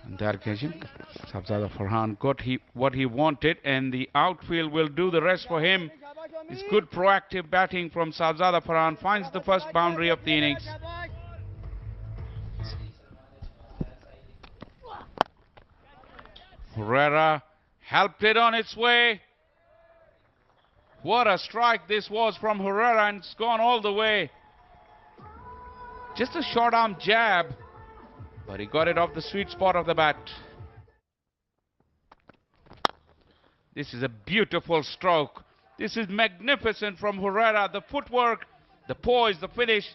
On that occasion, Shahzada Farhan got what he wanted, and the outfield will do the rest for him. It's good proactive batting from Shahzada Farhan, finds the first boundary of the innings. Herrera helped it on its way. What a strike this was from Herrera, and it's gone all the way. Just a short arm jab, but he got it off the sweet spot of the bat. This is a beautiful stroke. This is magnificent from Herrera. The footwork, the poise, the finish,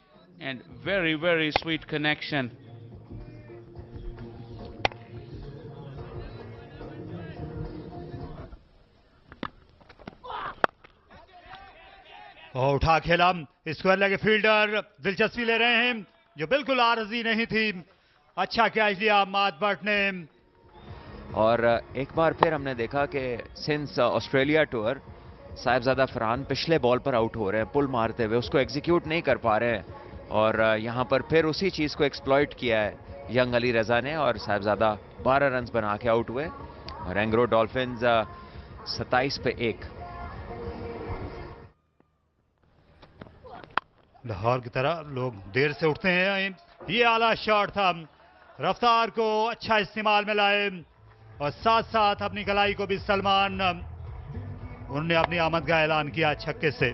and very, very sweet connection. और उठा खेला square leg fielder, दिलचस्पी ले रहे हैं जो बिल्कुल RG नहीं थी। अच्छा कैच लिया माद भट्ट ने। और एक बार फिर हमने देखा कि since Australia tour Sahibzada Farhan पिछले बॉल पर आउट हो रहे हैं, पुल मारते हुए उसको एग्जीक्यूट नहीं कर पा रहे हैं, और यहां पर फिर उसी चीज़ को एक्सप्लॉइट किया है यंग अली रजा ने, और साहिबजादा 12 रन बना के आउट हुए, और एंग्रो डॉल्फिन्स 27 पे 1। लाहौर की तरह लोग देर से उठते हैं। ये आला शॉट था, रफ्तार को अच्छा इस्तेमाल में लाए, और साथ साथ अपनी कलाई को भी सलमान, उन्होंने अपनी आमद का ऐलान किया छक्के से।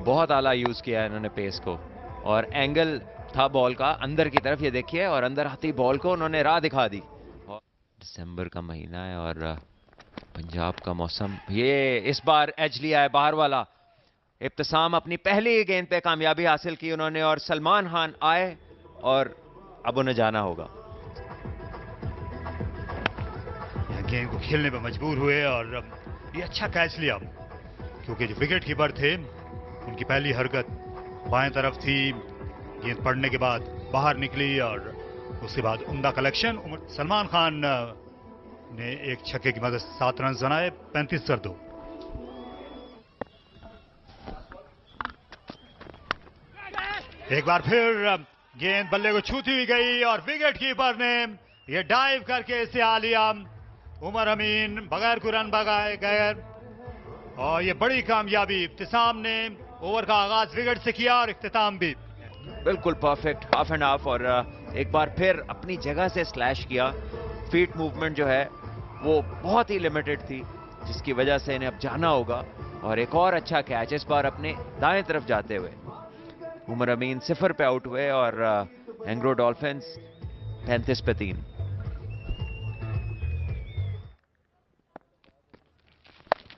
बहुत आला यूज किया है इन्होंने पेस को, और एंगल था बॉल का अंदर की तरफ, ये देखिए, और अंदर आती बॉल को उन्होंने राह दिखा दी। दिसंबर का महीना है और पंजाब का मौसम, ये इस बार एज लिया है बाहर वाला। इब्तिसाम अपनी पहली गेंद पे कामयाबी हासिल की उन्होंने, और सलमान खान आए और अब उन्हें जाना होगा। गेंद को खेलने पर मजबूर हुए, और ये अच्छा कैच लिया, क्योंकि जो विकेट कीपर थे उनकी पहली हरकत बाएं तरफ थी। गेंद पड़ने के बाद बाहर निकली, और उसके बाद उम्दा कलेक्शन। सलमान खान ने एक छक्के की मदद 7 रन बनाए, 35-2। एक बार फिर गेंद बल्ले को छूती हुई गई, और विकेट कीपर ने यह डाइव करके इसे आ लिया। उमर अमीन बगैर कोई रन भगाए गए, और ये बड़ी कामयाबी। इब्तिसाम ने ओवर का आगाज विकेट से किया, और इख्तिताम भी बिल्कुल परफेक्ट, हाफ एंड हाफ, और एक बार फिर अपनी जगह से स्लैश किया। फीट मूवमेंट जो है वो बहुत ही लिमिटेड थी, जिसकी वजह से इन्हें अब जाना होगा। और एक और अच्छा कैच इस बार अपने दाएं तरफ जाते हुए। उमर अमीन 0 पे आउट हुए, और एंग्रो डॉल्फिन्स 35 पे 3।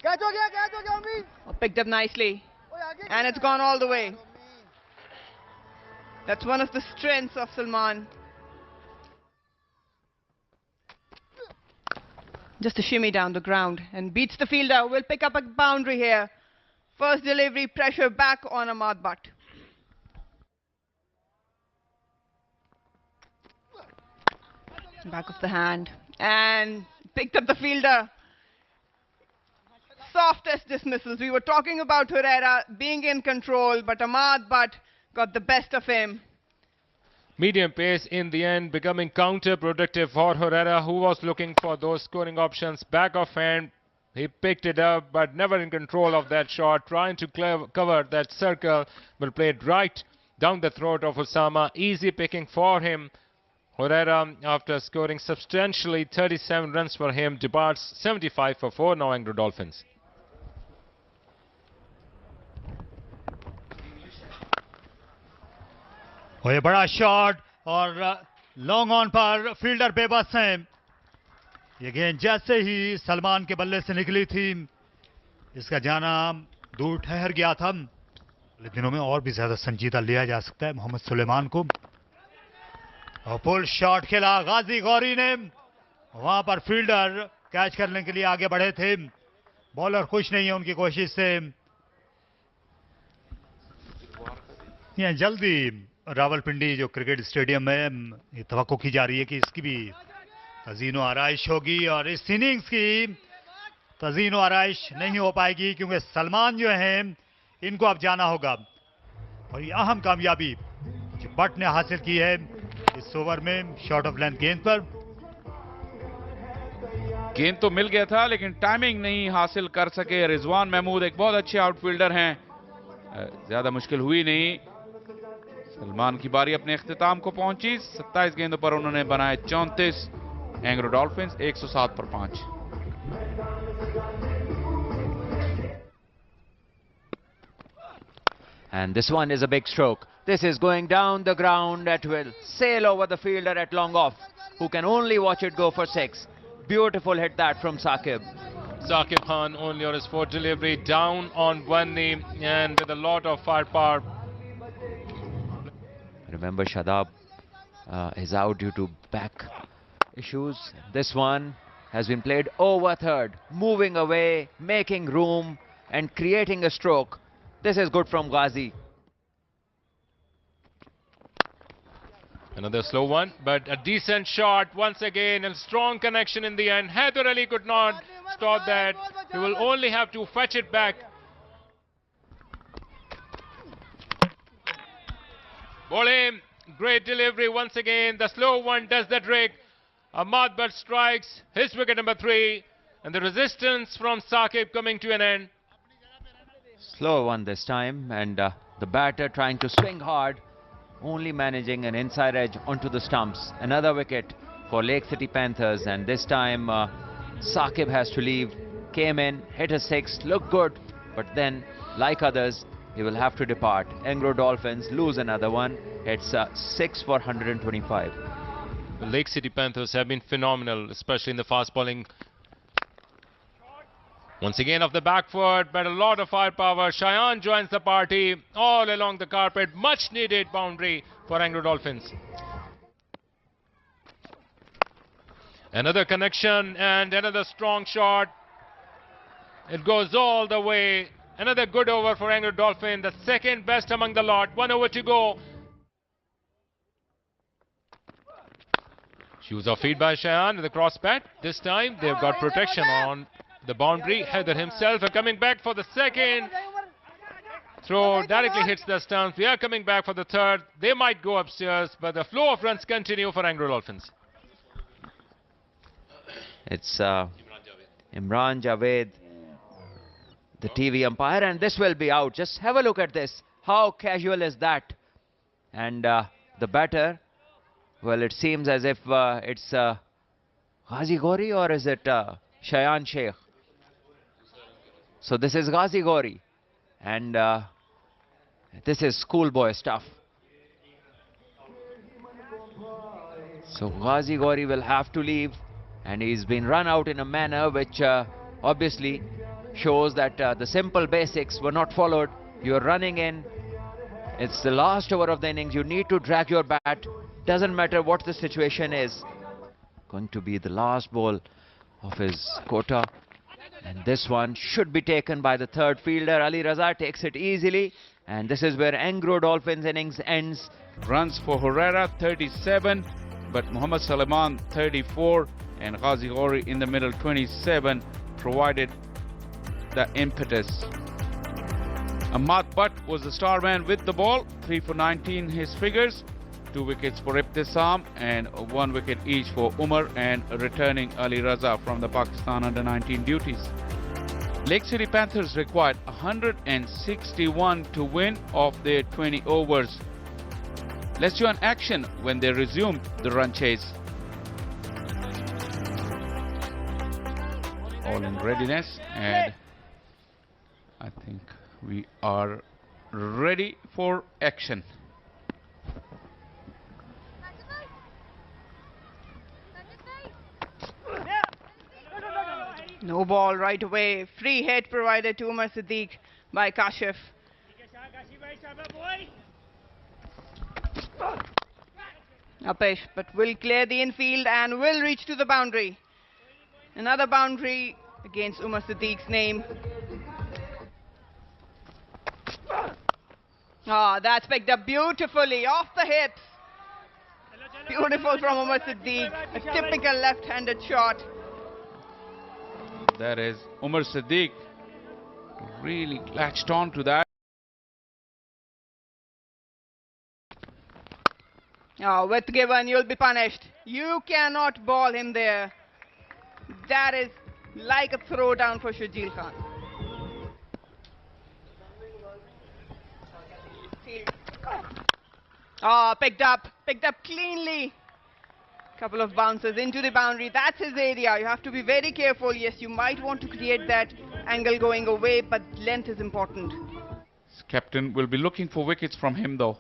Catch हो गया अमीन। Picked up nicely, and it's gone all the way. That's one of the strengths of Salman. Just a shimmy down the ground and beats the fielder. Will pick up a boundary here. First delivery, pressure back on Ahmad Butt. Back of the hand and picked up the fielder. Softest dismissals. We were talking about Herrera being in control, but Ahmad Butt got the best of him. Medium pace in the end, becoming counterproductive for Herrera, who was looking for those scoring options. Back of hand, he picked it up, but never in control of that shot. Trying to cover that circle, but played right down the throat of Usama. Easy picking for him. Herrera, after scoring substantially 37 runs for him, departs 75 for 4. Now Anglo Dolphins. और ये बड़ा shot, और long on पर fielder बेबस हैं। ये गेंद जैसे ही सलमान के बल्ले से निकली थी, इसका जाना दूर ठहर गया था। अगले दिनों में और भी ज्यादा संजीदा लिया जा सकता है मोहम्मद सुलेमान को। और पुल शॉट खेला गाजी गौरी ने, वहां पर फील्डर कैच करने के लिए आगे बढ़े थे। बॉलर खुश नहीं है उनकी कोशिश से। यह जल्दी रावलपिंडी जो क्रिकेट स्टेडियम में ये तवक्को की जा रही है कि इसकी भी तज़ीनो आराइश होगी, और इस इनिंग्स की तज़ीनो आराइश नहीं हो पाएगी, क्योंकि सलमान जो हैं इनको अब जाना होगा। और ये अहम कामयाबी जो बट ने हासिल की है इस ओवर में शॉर्ट ऑफ लेंथ गेंद पर। गेंद तो मिल गया था लेकिन टाइमिंग नहीं हासिल कर सके। रिजवान महमूद एक बहुत अच्छे आउटफील्डर हैं, ज्यादा मुश्किल हुई नहीं। सलमान की बारी अपने इख्तिताम को पहुंची। 27 गेंदों पर उन्होंने बनाए 34। एंग्रो डॉल्फिन्स 107 पर 5। And this one is a big stroke. This is going down the ground at will. Sail over the fielder at long off, who can only watch it go for 6. Beautiful hit that from Saqib. Saqib Khan only on his fourth delivery, down on one knee and with a lot of firepower. Remember, Shadab is out due to back issues. This one has been played over third, moving away, making room and creating a stroke. This is good from Ghazi. Another slow one, but a decent shot once again, and strong connection in the end. Haider Ali could not stop that. He will only have to fetch it back. Bowling, great delivery once again. The slow one does the trick. Ahmad Butt strikes his wicket number 3, and the resistance from Saqib coming to an end. Slow one this time, and the batter trying to swing hard, only managing an inside edge onto the stumps. Another wicket for Lake City Panthers, and this time Saqib has to leave. Came in, hit a 6, looked good, but then, like others, he will have to depart. Engro Dolphins lose another one. It's 6 for 125. The Lake City Panthers have been phenomenal, especially in the fast bowling. Once again off the back foot, but a lot of firepower. Shayan joins the party all along the carpet. Much needed boundary for Anglo Dolphins. Another connection and another strong shot. It goes all the way. Another good over for Anglo Dolphin, the second best among the lot. 1 over to go. Shoes off feed by Shayan with a cross bat. This time they've got protection on the boundary. Haider himself are coming back for the second. Throw directly hits the stumps. We are coming back for the third. They might go upstairs, but the flow of runs continue for Anglo Dolphins. It's Imran Javed, the TV umpire, and this will be out. Just have a look at this. How casual is that? And the batter, well, it seems as if it's Ghazi Gori, or is it Shayan Sheikh? So this is Ghazi Gori, and this is schoolboy stuff. So Ghazi Gori will have to leave, and he's been run out in a manner which obviously shows that the simple basics were not followed. You're running in, it's the last over of the innings, you need to drag your bat, doesn't matter what the situation is. Going to be the last ball of his quota, and this one should be taken by the third fielder. Ali Raza takes it easily, and this is where Angro Dolphins innings ends. Runs for Herrera 37, but Muhammad Salman 34 and Ghazi Gori in the middle 27 provided the impetus. Ahmad Butt was the star man with the ball, 3 for 19 his figures, 2 wickets for Ibtisam and 1 wicket each for Umar and returning Ali Raza from the Pakistan under-19 duties. Lake City Panthers required 161 to win of their 20 overs. Let's join action when they resumed the run chase. All in readiness, and I think we are ready for action. No ball right away. Free hit provided to Umar Siddiq by Kashif. Apesh, but will clear the infield and will reach to the boundary. Another boundary against Umar Siddiq's name. Ah, that's picked up beautifully off the hip. Beautiful from Umar Siddiq. A typical left-handed shot. That is Umar Siddiq really latched on to that. Oh, with given, you'll be punished. You cannot ball him there. That is like a throwdown for Shajil Khan. Oh, picked up cleanly. Couple of bounces into the boundary. That's his area. You have to be very careful. Yes, you might want to create that angle going away, but length is important. Captain will be looking for wickets from him though.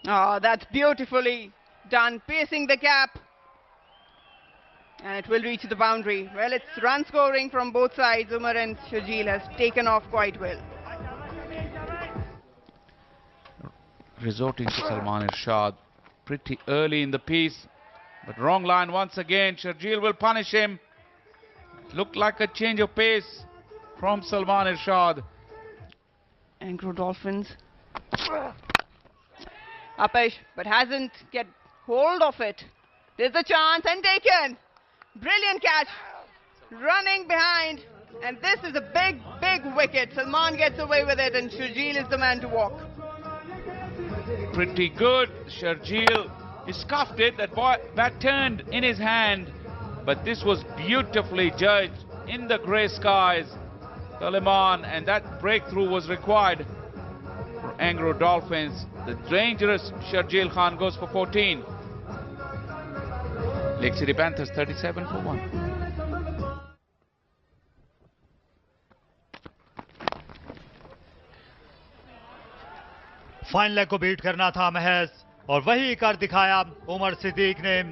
Oh, that's beautifully done, pacing the gap. And it will reach the boundary. Well, it's run scoring from both sides. Umar and Shajil has taken off quite well. Resorting to Salman Irshad pretty early in the piece, but wrong line once again. Shajil will punish him. Looked like a change of pace from Salman Irshad. Anglo Dolphins. Upish, but hasn't get hold of it. There's a chance and taken. Brilliant catch. Running behind. And this is a big, big wicket. Salman gets away with it and Shajil is the man to walk. Pretty good. Shajil, he scuffed it. That bat turned in his hand. But this was beautifully judged in the grey skies. Salman, and that breakthrough was required for Anglo Dolphins. The dangerous Shajil Khan goes for 14. Lake City Panthers 37 for 1. Fine leg को beat करना था महज, और वही कर दिखाया उमर सिद्दीक ने।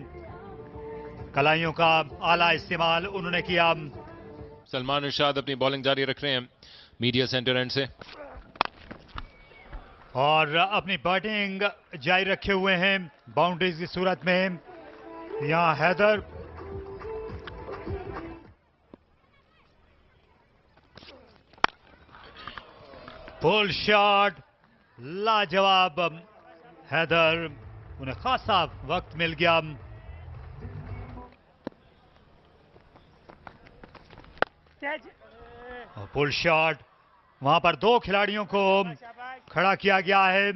कलाइयों का आला इस्तेमाल उन्होंने किया। सलमान इरशाद अपनी बॉलिंग जारी रख रहे हैं मीडिया सेंटर एंड से, और अपनी बैटिंग जारी रखे हुए हैं बाउंड्रीज की सूरत में। यहां हैदर पुल शॉट, लाजवाब हैदर, उन्हें खासा वक्त मिल गया। पुल शॉट, वहां पर दो खिलाड़ियों को खड़ा किया गया है।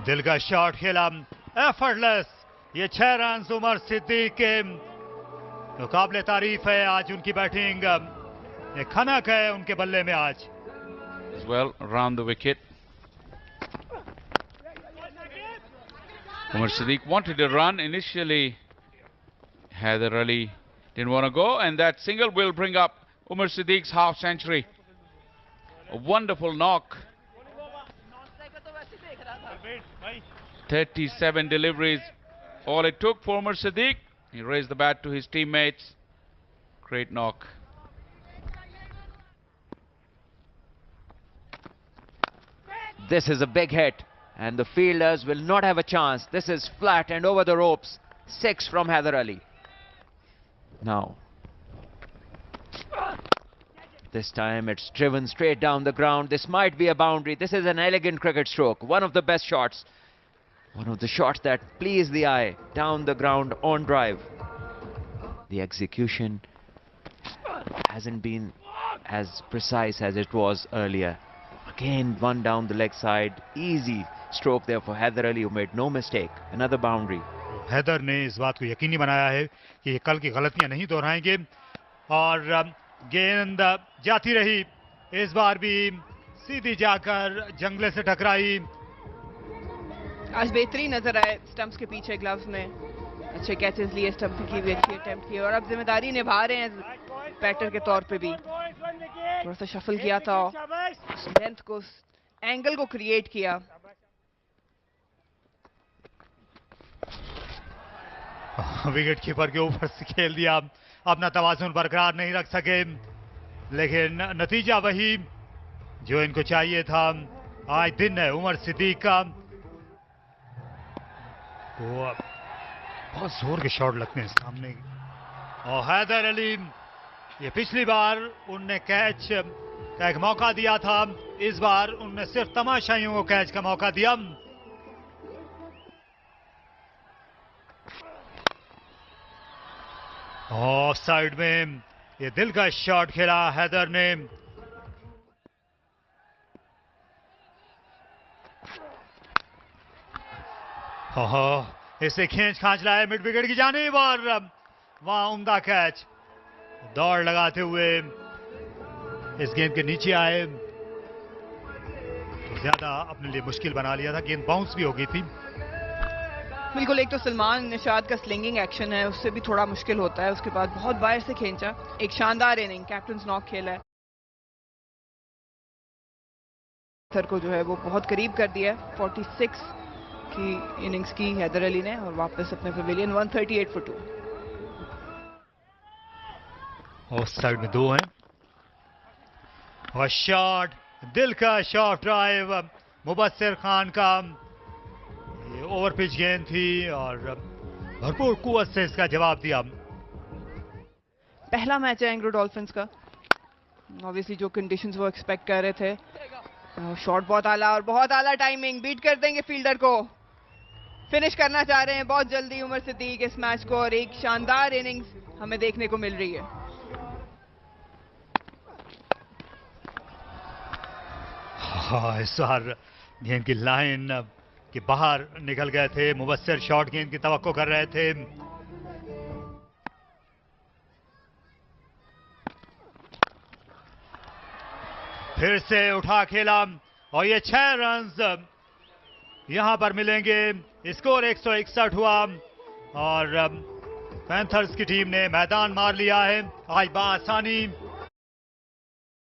दिल का शॉट खेला, एफर्टलेस। ये 6 रन उमर सिद्दीक के मुकाबले तारीफ है। आज उनकी बैटिंग एक खनक है उनके बल्ले में आज। As well around the wicket. Umar Siddiq wanted to run initially. Haider Ali didn't want to go, and that single will bring up Umar Siddiq's half century. A wonderful knock. 37 deliveries, all it took for Umar Siddiq. He raised the bat to his teammates. Great knock. This is a big hit, and the fielders will not have a chance. This is flat and over the ropes. 6 from Haider Ali. Now, this time it's driven straight down the ground. This might be a boundary. This is an elegant cricket stroke. One of the best shots. One of the shots that please the eye. Down the ground on drive. The execution hasn't been as precise as it was earlier. Again, one down the leg side. Easy stroke there for Haider Ali, who made no mistake. Another boundary. Haider ने इस बात को यकीनी बनाया है कि ये कल की गलतियां नहीं दोहराएंगे, और गेंद जाती रही। इस बार भी सीधी जाकर जंगले से टकराई। आज बेहतरीन नजर आए स्टंप्स के पीछे ग्लव्स में। अच्छे कैचेस लिए, स्टंप की भी अच्छी अटेम्प्ट की, और अब जिम्मेदारी निभा रहे हैं बैटर के तौर पे भी। थोड़ा सा शफल किया था, लेंथ को, एंगल को क्रिएट किया। विकेट कीपर के ऊपर से खेल दिया। अपना तवाज़ुन बरकरार नहीं रख सके, लेकिन नतीजा वही जो इनको चाहिए था। आज दिन है उमर सिद्दीक का। वो बहुत जोर के शॉट लगते हैं सामने। और हैदर अली, ये पिछली बार उनने कैच का एक मौका दिया था, इस बार उनने सिर्फ तमाशाइयों को कैच का मौका दिया। ऑफ साइड में ये दिल का शॉट खेला हैदर ने। ओहो, इसे खींच खांच लाए मिड विकेट की जानिब और वहां उम्दा कैच। दौड़ लगाते हुए इस गेंद के नीचे आए तो ज्यादा अपने लिए मुश्किल बना लिया था। गेंद बाउंस भी हो गई थी। बिल्कुल, एक तो सलमान निशाद का स्लिंगिंग एक्शन है, उससे भी थोड़ा मुश्किल होता है। उसके बाद बहुत बाहर से खींचा, एक शानदार इनिंग, कैप्टन नॉक खेला है। हैदर को जो है वो बहुत करीब कर दिया है 46 की इनिंग्स की हैदर अली ने, और वापस अपने पवेलियन 138 for 2। ऑफ साइड में 2 हैं और शॉट, दिल का शॉट ड्राइव मुबस्सिर खान का। ये ओवर पिच गेंद थी और भरपूर कुव्वत से इसका जवाब दिया। पहला मैच है एंग्लो डॉल्फिन्स का, ऑब्वियसली जो कंडीशंस वो एक्सपेक्ट कर रहे थे। शॉट बहुत आला और बहुत आला टाइमिंग, बीट कर देंगे फील्डर को। फिनिश करना चाह रहे हैं बहुत जल्दी उमर सिद्दीक इस मैच को, और एक शानदार इनिंग्स हमें देखने को मिल रही है। हाँ, इस बार गेंद की लाइन के बाहर निकल गए थे। मुबस्सिर शॉट गेंद की तवक्को कर रहे थे। फिर से उठा खेला और ये 6 रन्स यहां पर मिलेंगे। स्कोर 161 हुआ और पैंथर्स की टीम ने मैदान मार लिया है आज बासानी।